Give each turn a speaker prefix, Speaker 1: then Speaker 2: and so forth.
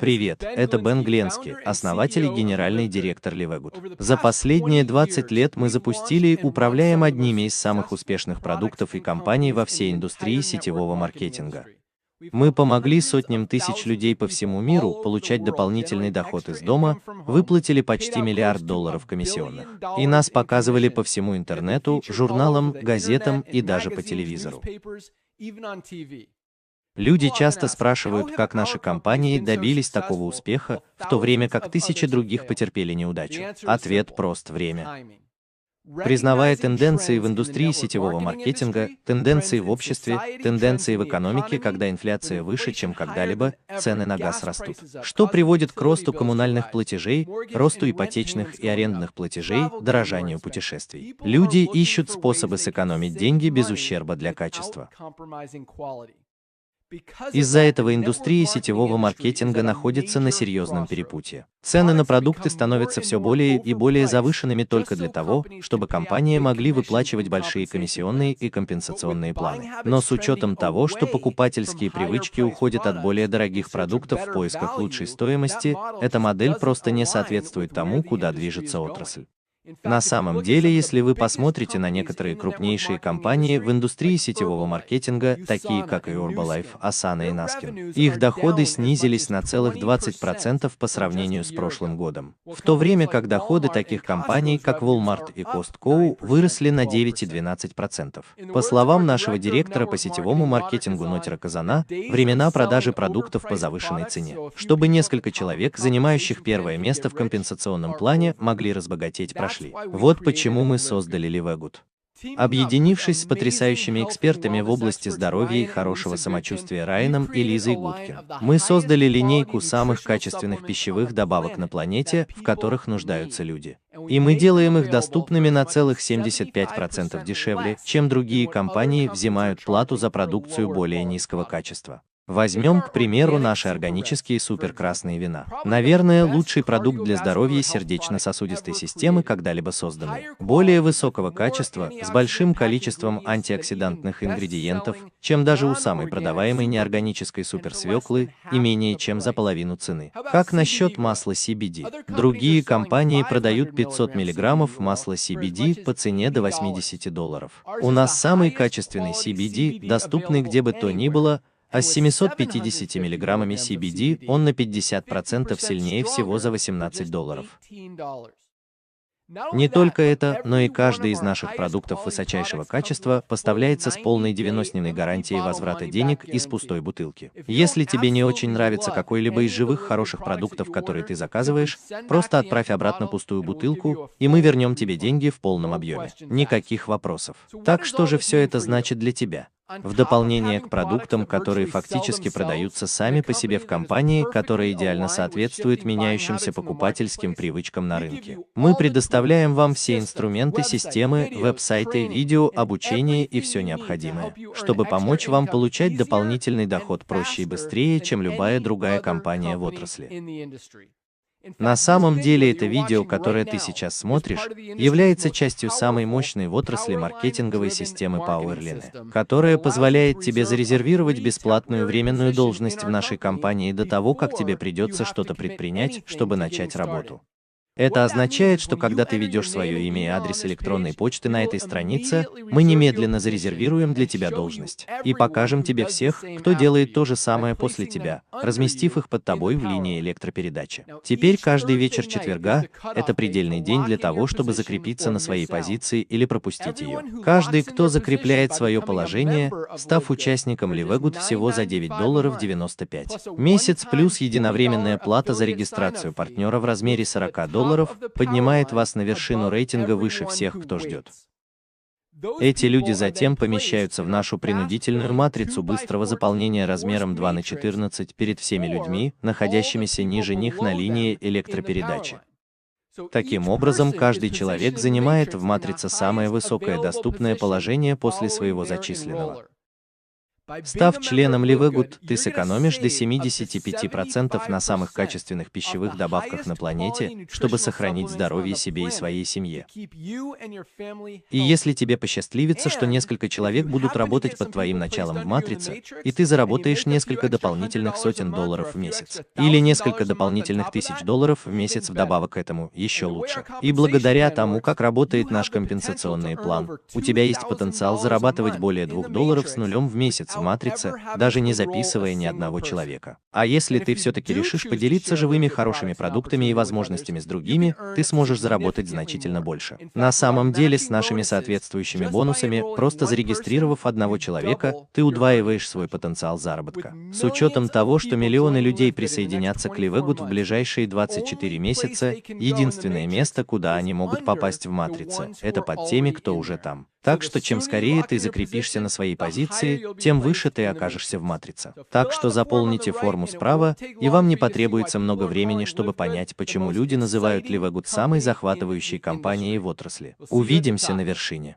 Speaker 1: Привет, это Бен Гленски, основатель и генеральный директор Livegood. За последние 20 лет мы запустили и управляем одними из самых успешных продуктов и компаний во всей индустрии сетевого маркетинга. Мы помогли сотням тысяч людей по всему миру получать дополнительный доход из дома, выплатили почти $1 миллиард комиссионных. И нас показывали по всему интернету, журналам, газетам и даже по телевизору. Люди часто спрашивают, как наши компании добились такого успеха, в то время как тысячи других потерпели неудачу. Ответ прост: время. Признавая тенденции в индустрии сетевого маркетинга, тенденции в обществе, тенденции в экономике, когда инфляция выше, чем когда-либо, цены на газ растут, что приводит к росту коммунальных платежей, росту ипотечных и арендных платежей, дорожанию путешествий. Люди ищут способы сэкономить деньги без ущерба для качества. Из-за этого индустрия сетевого маркетинга находится на серьезном перепутье. Цены на продукты становятся все более и более завышенными только для того, чтобы компании могли выплачивать большие комиссионные и компенсационные планы. Но с учетом того, что покупательские привычки уходят от более дорогих продуктов в поисках лучшей стоимости, эта модель просто не соответствует тому, куда движется отрасль. На самом деле, если вы посмотрите на некоторые крупнейшие компании в индустрии сетевого маркетинга, такие как Herbalife, Asana и Naskin, их доходы снизились на целых 20% по сравнению с прошлым годом, в то время как доходы таких компаний, как Walmart и Costco, выросли на 9 и 12%. По словам нашего директора по сетевому маркетингу Нотера Казана, времена продажи продуктов по завышенной цене, чтобы несколько человек, занимающих первое место в компенсационном плане, могли разбогатеть, прошли. Вот почему мы создали Livegood. Объединившись с потрясающими экспертами в области здоровья и хорошего самочувствия Райаном и Лизой Гудкин, мы создали линейку самых качественных пищевых добавок на планете, в которых нуждаются люди. И мы делаем их доступными на целых 75% дешевле, чем другие компании взимают плату за продукцию более низкого качества. Возьмем, к примеру, наши органические суперкрасные вина. Наверное, лучший продукт для здоровья сердечно-сосудистой системы, когда-либо созданный. Более высокого качества, с большим количеством антиоксидантных ингредиентов, чем даже у самой продаваемой неорганической суперсвеклы, и менее чем за половину цены. Как насчет масла CBD? Другие компании продают 500 мг масла CBD по цене до $80. У нас самый качественный CBD, доступный где бы то ни было, а с 750 мг CBD он на 50% сильнее всего за $18. Не только это, но и каждый из наших продуктов высочайшего качества поставляется с полной 90-дневной гарантией возврата денег из пустой бутылки. Если тебе не очень нравится какой-либо из живых хороших продуктов, которые ты заказываешь, просто отправь обратно пустую бутылку, и мы вернем тебе деньги в полном объеме. Никаких вопросов. Так что же все это значит для тебя? В дополнение к продуктам, которые фактически продаются сами по себе в компании, которая идеально соответствует меняющимся покупательским привычкам на рынке, мы предоставляем вам все инструменты, системы, веб-сайты, видео, обучение и все необходимое, чтобы помочь вам получать дополнительный доход проще и быстрее, чем любая другая компания в отрасли. На самом деле это видео, которое ты сейчас смотришь, является частью самой мощной в отрасли маркетинговой системы Powerline, которая позволяет тебе зарезервировать бесплатную временную должность в нашей компании до того, как тебе придется что-то предпринять, чтобы начать работу. Это означает, что когда ты введешь свое имя и адрес электронной почты на этой странице, мы немедленно зарезервируем для тебя должность и покажем тебе всех, кто делает то же самое после тебя, разместив их под тобой в линии электропередачи. Теперь каждый вечер четверга – это предельный день для того, чтобы закрепиться на своей позиции или пропустить ее. Каждый, кто закрепляет свое положение, став участником Livegood всего за $9.95. Месяц плюс единовременная плата за регистрацию партнера в размере $40 поднимает вас на вершину рейтинга выше всех, кто ждет. Эти люди затем помещаются в нашу принудительную матрицу быстрого заполнения размером 2×14 перед всеми людьми, находящимися ниже них на линии электропередачи. Таким образом, каждый человек занимает в матрице самое высокое доступное положение после своего зачисленного. Став членом Livegood, ты сэкономишь до 75% на самых качественных пищевых добавках на планете, чтобы сохранить здоровье себе и своей семье. И если тебе посчастливится, что несколько человек будут работать под твоим началом в матрице, и ты заработаешь несколько дополнительных сотен долларов в месяц, или несколько дополнительных тысяч долларов в месяц вдобавок к этому, еще лучше. И благодаря тому, как работает наш компенсационный план, у тебя есть потенциал зарабатывать более $2 с нулем в месяц в матрице, даже не записывая ни одного человека. А если ты все-таки решишь поделиться живыми хорошими продуктами и возможностями с другими, ты сможешь заработать значительно больше. На самом деле, с нашими соответствующими бонусами, просто зарегистрировав одного человека, ты удваиваешь свой потенциал заработка. С учетом того, что миллионы людей присоединятся к Livegood в ближайшие 24 месяца, единственное место, куда они могут попасть в матрице, это под теми, кто уже там. Так что чем скорее ты закрепишься на своей позиции, тем выше ты окажешься в матрице. Так что заполните форму справа, и вам не потребуется много времени, чтобы понять, почему люди называют Livegood самой захватывающей компанией в отрасли. Увидимся на вершине.